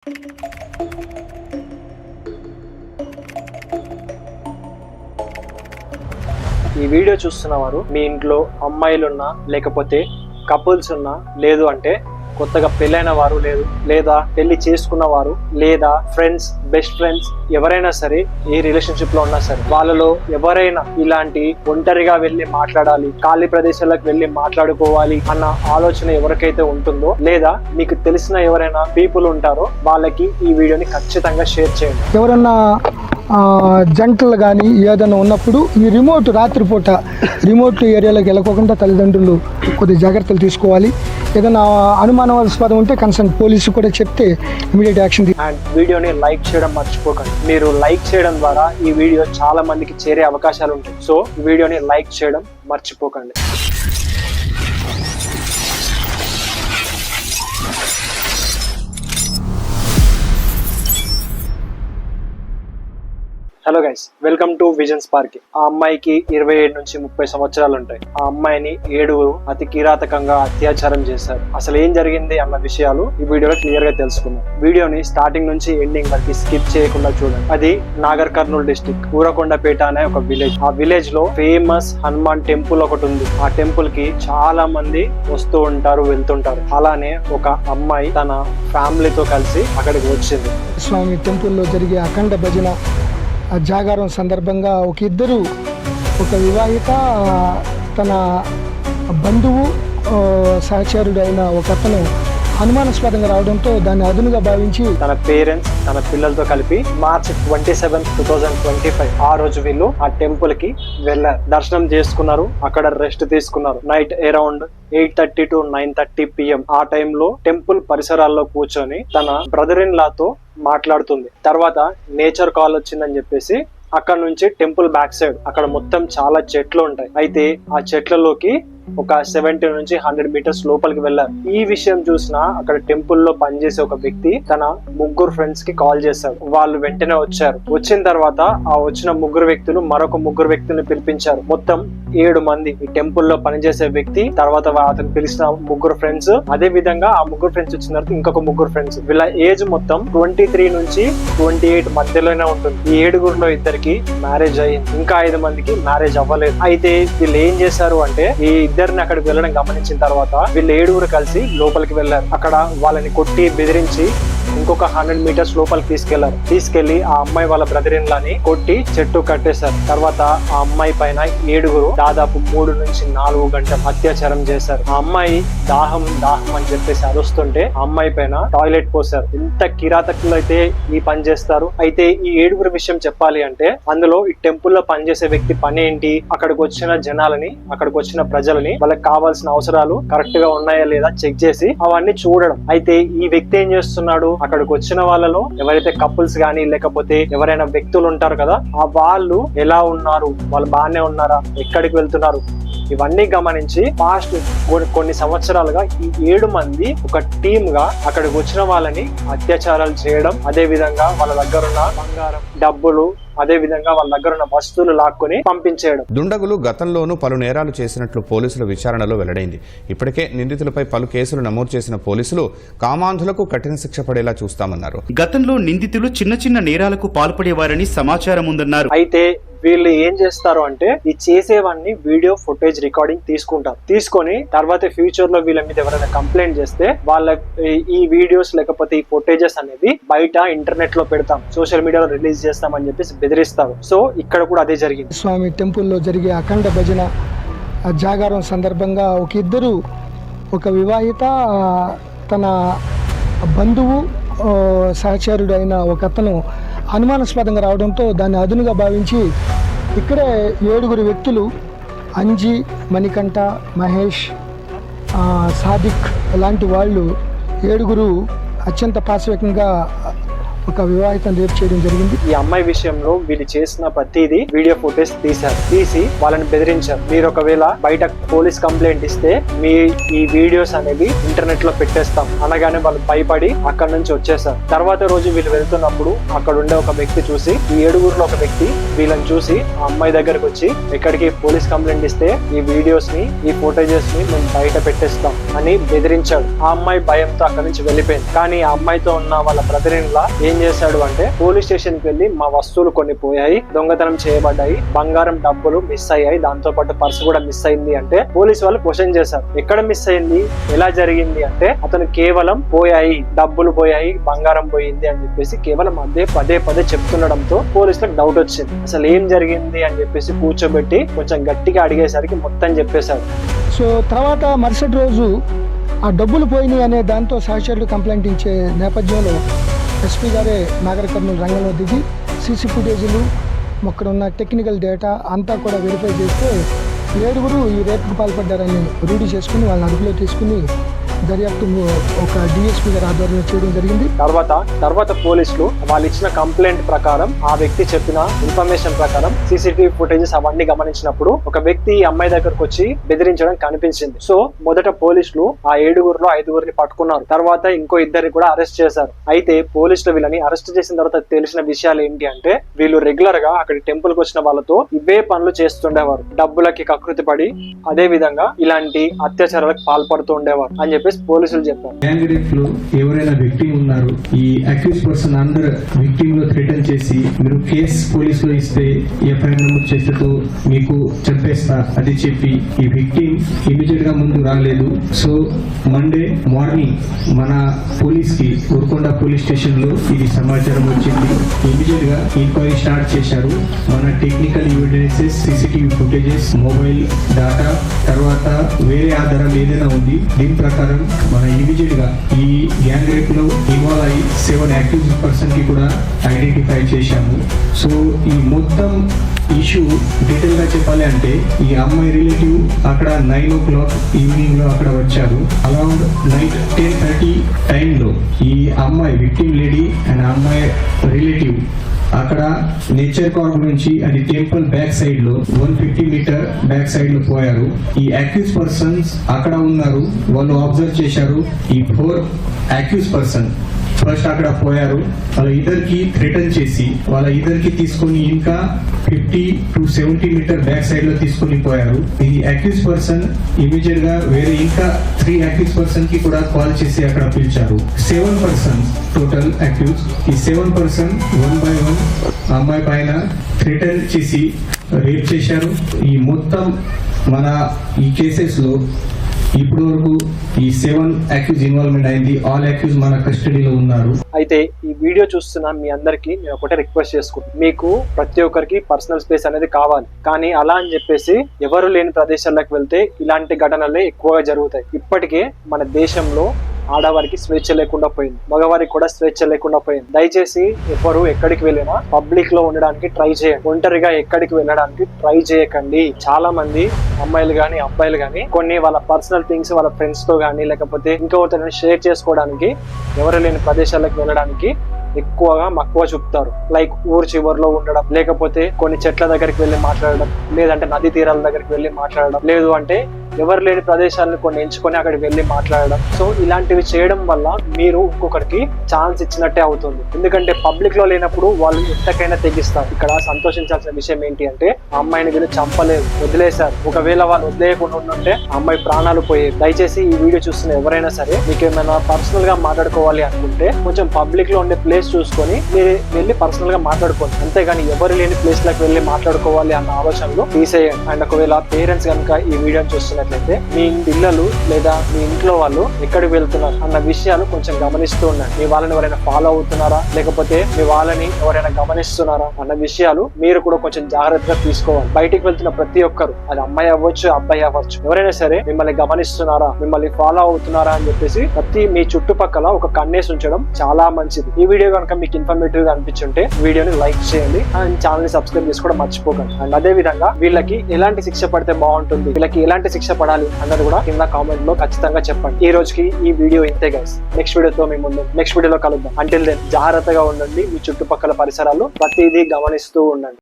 ఈ వీడియో చూస్తున్న వారు మీ ఇంట్లో అమ్మాయిలున్నా లేకపోతే కపుల్స్ ఉన్నా లేదు అంటే కొత్తగా పెళ్ళైన వారు లేదా పెళ్లి చేసుకున్న వారు లేదా ఫ్రెండ్స్ బెస్ట్ ఫ్రెండ్స్ ఎవరైనా సరే ఏ రిలేషన్షిప్ లో ఉన్నా సరే వాళ్ళలో ఎవరైనా ఇలాంటి ఒంటరిగా వెళ్ళి మాట్లాడాలి, ఖాళీ ప్రదేశాలకు వెళ్ళి మాట్లాడుకోవాలి అన్న ఆలోచన ఎవరికైతే ఉంటుందో లేదా మీకు తెలిసిన ఎవరైనా పీపుల్ ఉంటారో వాళ్ళకి ఈ వీడియోని ఖచ్చితంగా షేర్ చేయండి. ఎవరన్నా జంటలు కానీ ఏదైనా ఉన్నప్పుడు ఈ రాత్రిపూట రిమోట్ ఏరియాలోకి వెళ్ళకోకుండా తల్లిదండ్రులు కొద్ది జాగ్రత్తలు తీసుకోవాలి. ఏదైనా అనుమానాస్పదం ఉంటే కన్సర్న్ పోలీసు కూడా చెప్తే ఇమీడియట్ యాక్షన్. అండ్ వీడియోని లైక్ చేయడం మర్చిపోకండి. మీరు లైక్ చేయడం ద్వారా ఈ వీడియో చాలా మందికి చేరే అవకాశాలు ఉంటాయి. సో వీడియోని లైక్ చేయడం మర్చిపోకండి. Hello guys, welcome to vision spark. ఆ అమ్మాయికి 27 నుంచి 30 సంవత్సరాలు ఉంటాయి. ఆ అమ్మాయిని 7 అతి కిరాతకంగా అత్యాచారం చేశారు. అసలు ఏం జరిగింది అన్న విషయాలు ఈ వీడియోలో క్లియర్ గా తెలుసుకుందాం. వీడియోని స్టార్టింగ్ నుంచి ఎండింగ్ వరకు స్కిప్ చేయకుండా చూడండి. అది నాగర్ కర్నూల్ డిస్ట్రిక్ట్ ఊరకొండపేట అనే ఒక విలేజ్. ఆ విలేజ్ లో ఫేమస్ హనుమాన్ టెంపుల్ ఒకటి ఉంది. ఆ టెంపుల్ కి చాలా మంది వస్తూ ఉంటారు, వెళ్తుంటారు. అలానే ఒక అమ్మాయి తన ఫ్యామిలీతో కలిసి అక్కడికి వచ్చింది. స్వామి టెంపుల్లో జరిగే అఖండ భజన జాగారం సందర్భంగా ఒక వివాహిత తన బంధువు సహచరుడు అయిన ఒక అతను అనుమానాస్పదంగా రావడంతో దాన్ని అదునుగా భావించి తన పేరెంట్స్ తన పిల్లలతో కలిపి మార్చ్ 27, 2025 ఆ రోజు వీళ్ళు ఆ టెంపుల్ కి వెళ్ళారు. దర్శనం చేసుకున్నారు, అక్కడ రెస్ట్ తీసుకున్నారు. నైట్ అరౌండ్ 8:30 to 9:30 PM ఆ టైంలో టెంపుల్ పరిసరాల్లో కూర్చొని తన బ్రదర్ ఇన్ లాతో మాట్లాడుతుంది. తర్వాత నేచర్ కాల్ వచ్చిందని చెప్పేసి అక్కడ నుంచి టెంపుల్ బ్యాక్ సైడ్ అక్కడ మొత్తం చాలా చెట్లు ఉంటాయి. అయితే ఆ చెట్లలోకి ఒక 70 నుంచి 100 మీటర్స్ లోపలికి వెళ్ళారు. ఈ విషయం చూసిన అక్కడ టెంపుల్ లో పనిచేసే ఒక వ్యక్తి తన 3 ఫ్రెండ్స్ కి కాల్ చేశారు. వాళ్ళు వెంటనే వచ్చారు. వచ్చిన తర్వాత ఆ వచ్చిన 3 వ్యక్తులు మరొక 3 వ్యక్తులను పిలిపించారు. మొత్తం 7 మంది ఈ టెంపుల్ లో పనిచేసే వ్యక్తి, తర్వాత అతను పిలిచిన 3 ఫ్రెండ్స్, అదే విధంగా ఆ 3 ఫ్రెండ్స్ వచ్చిన తర్వాత ఇంకొక 3 ఫ్రెండ్స్. వీళ్ళ ఏజ్ మొత్తం 23 నుంచి 28 మధ్యలోనే ఉంటుంది. ఈ 7గురిలో 2కి మ్యారేజ్ అయ్యింది, ఇంకా 5 మందికి మ్యారేజ్ అవ్వలేదు. అయితే వీళ్ళు ఏం చేశారు అంటే ఈ ఇద్దరిని అక్కడికి వెళ్ళడం గమనించిన తర్వాత వీళ్ళు 7 కలిసి లోపలికి వెళ్ళారు. అక్కడ వాళ్ళని కొట్టి బెదిరించి ఇంకొక 100 మీటర్స్ లోపలికి తీసుకెళ్లి ఆ అమ్మాయి వాళ్ళ బ్రదర్ ఇన్ లాని కొట్టి చెట్టు కట్టేశారు. తర్వాత ఆ అమ్మాయి పైన 7 దాదాపు 3 నుంచి 4 గంటలు అత్యాచారం చేశారు. ఆ అమ్మాయి దాహం అని చెప్పేసి అరుస్తుంటే ఆ అమ్మాయి పైన టాయిలెట్ పోసారు. ఎంత కిరాతకులు అయితే ఈ పని చేస్తారు. అయితే ఈ 7 విషయం చెప్పాలి అంటే అందులో ఈ టెంపుల్ లో పనిచేసే వ్యక్తి పని ఏంటి, అక్కడికి వచ్చిన జనాలని, అక్కడికి వచ్చిన ప్రజలని వాళ్ళకి కావాల్సిన అవసరాలు కరెక్ట్ గా ఉన్నాయా లేదా చెక్ చేసి అవన్నీ చూడడం. అయితే ఈ వ్యక్తి ఏం చేస్తున్నాడు, అక్కడికి వచ్చిన వాళ్ళలో ఎవరైతే కపుల్స్ గానీ లేకపోతే ఎవరైనా వ్యక్తులు ఉంటారు కదా, ఆ వాళ్ళు ఎలా ఉన్నారు, వాళ్ళు బాగానే ఉన్నారా, ఎక్కడికి వెళ్తున్నారు, ఇవన్నీ గమనించి పాస్ట్ కొన్ని సంవత్సరాలుగా ఈ 7 మంది ఒక టీమ్ గా అక్కడికి వచ్చిన వాళ్ళని అత్యాచారాలు చేయడం, అదే విధంగా వాళ్ళ దగ్గర ఉన్న బంగారం, డబ్బులు, అదే విధంగా వాళ్ళ దగ్గర ఉన్న వస్తువులు లాక్కొని పంపించేయడం. దుండగులు గతంలోనూ పలు నేరాలు చేసినట్లు పోలీసుల విచారణలో వెల్లడైంది. ఇప్పటికే నిందితులపై పలు కేసులు నమోదు చేసిన పోలీసులు కామాంధులకు కఠిన శిక్ష పడేలా చూస్తామన్నారు. గతంలో నిందితులు చిన్న నేరాలకు పాల్పడేవారని సమాచారం ఉందన్నారు. అయితే వీళ్ళు ఏం చేస్తారు అంటే ఈ చేసేవన్నీ వీడియో ఫుటేజ్ రికార్డింగ్ తీసుకొని తర్వాత ఫ్యూచర్ లో వీళ్ళ మీద ఎవరైనా కంప్లైంట్ చేస్తే వాళ్ళ ఈ వీడియోస్ లేకపోతే ఈ ఫుటేజెస్ అనేది బయట ఇంటర్నెట్ లో పెడతాం, సోషల్ మీడియాలో రిలీజ్ చేస్తామని చెప్పేసి బెదిరిస్తారు. సో ఇక్కడ కూడా అదే జరిగింది. స్వామి టెంపుల్లో జరిగే అఖండ భజన జాగారం సందర్భంగా ఒక వివాహిత తన బంధువు సహచరుడు అయిన ఒక అతను అనుమానాస్పదంగా రావడంతో దాన్ని అదునుగా భావించి ఇక్కడే 7 వ్యక్తులు అంజీ, మణికంఠ, మహేష్, సాదిక్ లాంటి వాళ్ళు 7 అత్యంత పాశవికంగా ఒక వివాహితం రేప్ చేయడం జరిగింది. ఈ అమ్మాయి విషయంలో వీళ్ళు చేసిన ప్రతిదీ వీడియో ఫుటేజ్ తీసి వాళ్ళని బెదిరించారు. మీరు ఒకవేళ బయట పోలీస్ కంప్లైంట్ ఇస్తే మీ ఈ వీడియోస్ అనేవి ఇంటర్నెట్ లో పెట్టేస్తాం అనగానే వాళ్ళు భయపడి అక్కడ నుంచి వచ్చేసారు. తర్వాత రోజు వీళ్ళు వెళ్తున్నప్పుడు అక్కడ ఉండే ఒక వ్యక్తి చూసి, ఈ 7గురిలో ఒక వ్యక్తి వీళ్ళని చూసి ఆ అమ్మాయి దగ్గరకు వచ్చి, ఎక్కడికి పోలీస్ కంప్లైంట్ ఇస్తే ఈ వీడియోస్ ని ఈ ఫోటేజెస్ ని మేము బయట పెట్టేస్తాం అని బెదిరించాడు. ఆ అమ్మాయి భయంతో అక్కడి నుంచి వెళ్ళిపోయింది. కానీ ఆ అమ్మాయితో ఉన్న వాళ్ళ బ్రదర్ ఇన్ లా ఏం చేశాడు అంటే, పోలీస్ స్టేషన్ కి వెళ్ళి మా వస్తువులు కొన్ని పోయాయి, దొంగతనం చేయబడ్డాయి, బంగారం డబ్బులు మిస్ అయ్యాయి, దాంతో పాటు పర్సు కూడా మిస్ అయింది అంటే పోలీస్ వాళ్ళు క్వశ్చన్ చేశారు. ఎక్కడ మిస్ అయింది, ఎలా జరిగింది అంటే, అతను కేవలం పోయాయి, డబ్బులు పోయాయి, బంగారం పోయింది అని చెప్పేసి కేవలం అదే పదే చెప్తుండడంతో పోలీసులకు డౌట్ వచ్చింది. అసలు ఏం జరిగింది అని చెప్పేసి కూర్చోబెట్టి కొంచెం గట్టిగా అడిగేసరికి మొత్తం చెప్పేశాడు. సో తర్వాత మరుసటి రోజు ఆ డబ్బులు పోయినాయి అనే దాంతో సాక్షులు కంప్లైంట్ ఇచ్చే నేపథ్యంలో ఎస్పీ గారే నాగర్ కర్నూలు రంగంలో దిగి సీసీ ఫుటేజీలు, అక్కడ ఉన్న టెక్నికల్ డేటా అంతా కూడా వెరిఫై చేస్తే 7గురు ఈ రేపుకు పాల్పడ్డారని రూఢి చేసుకుని వాళ్ళని అదుపులో తీసుకుని దర్యాప్తు ఒక డిఎస్పీ గారి ఆధ్వర్యంలో చేయడం జరిగింది. తర్వాత పోలీసులు వాళ్ళు ఇచ్చిన కంప్లైంట్ ప్రకారం, ఆ వ్యక్తి చెప్పిన ఇన్ఫర్మేషన్ ప్రకారం సీసీటీవీ ఫుటేజెస్ అవన్నీ గమనించినప్పుడు ఒక వ్యక్తి ఈ అమ్మాయి దగ్గరకు వచ్చి బెదిరించడం కనిపించింది. సో మొదట పోలీసులు ఆ 7గురిలో 5గురిని పట్టుకున్నారు. తర్వాత ఇంకో 2 కూడా అరెస్ట్ చేశారు. అయితే పోలీసులు వీళ్ళని అరెస్ట్ చేసిన తర్వాత తెలిసిన విషయాలు ఏంటి అంటే, వీళ్ళు రెగ్యులర్ గా అక్కడి టెంపుల్ కి వచ్చిన వాళ్ళతో ఇవే పనులు చేస్తుండేవారు. డబ్బులకి కకృతి పడి అదే విధంగా ఇలాంటి అత్యాచారాలకు పాల్పడుతూ ఉండేవారు అని చెప్పి పోలీసులు చెప్పారు. గ్యాంగ్ రేప్ లో ఎవరైనా విక్టిమ్ ఉన్నారు, ఈ అక్యూజ్ పర్సన్ అందరు విక్టిమ్ లో థ్రెటన్ చేసి మీరు కేసు పోలీస్ లో ఇస్తే ఎఫ్ఐఆర్ నమోదు చేసేతో మీకు చెప్పేస్తా అది చెప్పి ఈ విక్టిమ్ ఇమీడియట్ గా ముందు రాలేదు. సో మండే మార్నింగ్ మన పోలీస్ కి ఉరకొండ పోలీస్ స్టేషన్ లో ఇది సమాచారం వచ్చింది. ఇమీడియట్ గా ఎంక్వైరీ స్టార్ట్ చేశారు. మన technical evidences, CCTV footages, mobile data, తర్వాత వేరే ఆధారం ఏదైనా ఉంది, దీని ప్రకారం మన ఇమీడియట్ గా ఈ గ్యాంగ్ రేప్ లో ఇన్వాల్వ్ అయ్యి 7 అక్యూజ్ పర్సన్ కి కూడా ఐడెంటిఫై చేశాము. సో ఈ మొత్తం ఇష్యూ డీటెయిల్ గా చెప్పాలి అంటే, ఈ అమ్మాయి రిలేటివ్ అక్కడ 9 o'clock ఈవినింగ్ లో అక్కడ వచ్చారు. అరౌండ్ నైట్ 10:30 టైంలో ఈ అమ్మాయి విక్టిమ్ లేడీ అండ్ అమ్మాయి రిలేటివ్ అక్కడ నేచర్ పార్క్ నుంచి అది టెంపుల్ బ్యాక్ సైడ్ లో 150 మీటర్ బ్యాక్ సైడ్ లో పోయారు. ఈ అక్యూజ్ పర్సన్స్ అక్కడ ఉన్నారు, వాళ్ళు అబ్జర్వ్ చేశారు. ఈ 4 అక్యూజ్ పర్సన్ ఫస్ట్ అక్కడ పోయారు, వాళ్ళ ఇద్దరికి థ్రెటన్ చేసి వాళ్ళ ఇద్దరికి తీసుకొని ఇంకా 50 to 70 మీటర్ బ్యాక్ సైడ్ లో తీసుకొని పోయారు. ఈ అక్యూజ్ పర్సన్ ఇమీడియట్ గా వేరే ఇంకా 3 అక్యూజ్ పర్సన్ కి కూడా కాల్ చేసి అక్కడ పిలిచారు. 7 పర్సన్స్ టోటల్ అక్యూజ్. ఈ 7 పర్సన్ 1 by 1 అమ్మాయి పైన థ్రెటన్ చేసి రేప్ చేశారు. ఈ మొత్తం మన ఈ కేసెస్ లో ఇప్పటి వరకు ఈ 7 అక్యూజ్ ఇన్వాల్వ్మెంట్ అయింది. ఆల్ అక్యూజ్ మన కస్టడీలో ఉన్నారు. అయితే ఈ వీడియో చూస్తున్న మీ అందరికి నేను ఒకటే రిక్వెస్ట్ చేసుకుంటాను, మీకు ప్రతి ఒక్కరికి పర్సనల్ స్పేస్ అనేది కావాలి. కానీ అలా అని చెప్పేసి ఎవరు లేని ప్రదేశాలకు వెళ్తే ఇలాంటి ఘటనలే ఎక్కువగా జరుగుతాయి. ఇప్పటికే మన దేశంలో ఆడవారికి స్వేచ్ఛ లేకుండా పోయింది, మగవారికి కూడా స్వేచ్ఛ లేకుండా పోయింది. దయచేసి ఎవరు ఎక్కడికి వెళ్ళినా పబ్లిక్ లో ఉండడానికి ట్రై చేయండి. ఒంటరిగా ఎక్కడికి వెళ్ళడానికి ట్రై చేయకండి. చాలా మంది అమ్మాయిలు గాని అబ్బాయిలు గాని కొన్ని వాళ్ళ పర్సనల్ థింగ్స్ వాళ్ళ ఫ్రెండ్స్ తో గానీ లేకపోతే ఇంకొకరిని షేర్ చేసుకోవడానికి ఎవరు లేని ప్రదేశాలకు వెళ్ళడానికి ఎక్కువగా మక్కువ చూపుతారు. లైక్ ఊరు చివరిలో ఉండడం, లేకపోతే కొన్ని చెట్ల దగ్గరికి వెళ్ళి మాట్లాడడం, లేదంటే నది తీరాల దగ్గరికి వెళ్ళి మాట్లాడడం, లేదు అంటే ఎవరు లేని ప్రదేశాలను కొన్ని ఎంచుకొని అక్కడికి వెళ్ళి మాట్లాడడం. సో ఇలాంటివి చేయడం వల్ల మీరు ఇంకొకరికి ఛాన్స్ ఇచ్చినట్టే అవుతుంది. ఎందుకంటే పబ్లిక్ లో లేనప్పుడు వాళ్ళు ఎంతకైనా తెగిస్తారు. ఇక్కడ సంతోషించాల్సిన విషయం ఏంటి అంటే, ఆ అమ్మాయిని వీళ్ళు చంపలేదు, వదిలేశారు. ఒకవేళ వాళ్ళు వదిలేయకుండా ఉంటే ఆ అమ్మాయి ప్రాణాలు పోయేవి. దయచేసి ఈ వీడియో చూస్తున్న ఎవరైనా సరే మీకు ఏమైనా పర్సనల్ గా మాట్లాడుకోవాలి అనుకుంటే కొంచెం పబ్లిక్ లో ఉండే ప్లేస్ చూసుకొని మీరు వెళ్ళి పర్సనల్ గా మాట్లాడుకోండి. అంతేగాని ఎవరు లేని ప్లేస్ లకు వెళ్ళి మాట్లాడుకోవాలి అన్న ఆలోచనలు తీసేయండి. అండ్ ఒకవేళ పేరెంట్స్ కనుక ఈ వీడియో చూస్తున్నట్లయితే మీ పిల్లలు లేదా మీ ఇంట్లో వాళ్ళు ఎక్కడికి వెళ్తున్నారు అన్న విషయాలు కొంచెం గమనిస్తూ ఉండండి. మీ వాళ్ళని ఎవరైనా ఫాలో అవుతున్నారా, లేకపోతే మీ వాళ్ళని ఎవరైనా గమనిస్తున్నారా అన్న విషయాలు మీరు కూడా కొంచెం జాగ్రత్తగా తీసుకోవాలి. బయటికి వెళ్తున్న ప్రతి ఒక్కరు, అది అమ్మాయి అవ్వచ్చు అబ్బాయి అవ్వచ్చు, ఎవరైనా సరే మిమ్మల్ని గమనిస్తున్నారా, మిమ్మల్ని ఫాలో అవుతున్నారా అని చెప్పేసి ప్రతి మీ చుట్టుపక్కల ఒక కన్నేసి ఉంచడం చాలా మంచిది. ఈ వీడియో కనుక మీకు ఇన్ఫర్మేటివ్ గా అనిపించుంటే వీడియోని లైక్ చేయండి అండ్ ఛానల్ ని సబ్స్క్రైబ్ చేసుకోవడం మర్చిపోకండి. అండ్ అదే విధంగా వీళ్ళకి ఎలాంటి శిక్ష పడితే బాగుంటుంది, వీళ్ళకి ఎలాంటి శిక్ష శిక్షించబడాలి అన్నది కూడా కింద కామెంట్ లో ఖచ్చితంగా చెప్పండి. ఈ రోజుకి ఈ వీడియో ఇంతే గైస్. నెక్స్ట్ వీడియోతో మేము ముందు నెక్స్ట్ వీడియోలో కలుద్దాం. అంటిల్ దెన్ జాగ్రత్తగా ఉండండి. మీ చుట్టుపక్కల పరిసరాలు ప్రతిదీ గమనిస్తూ ఉండండి.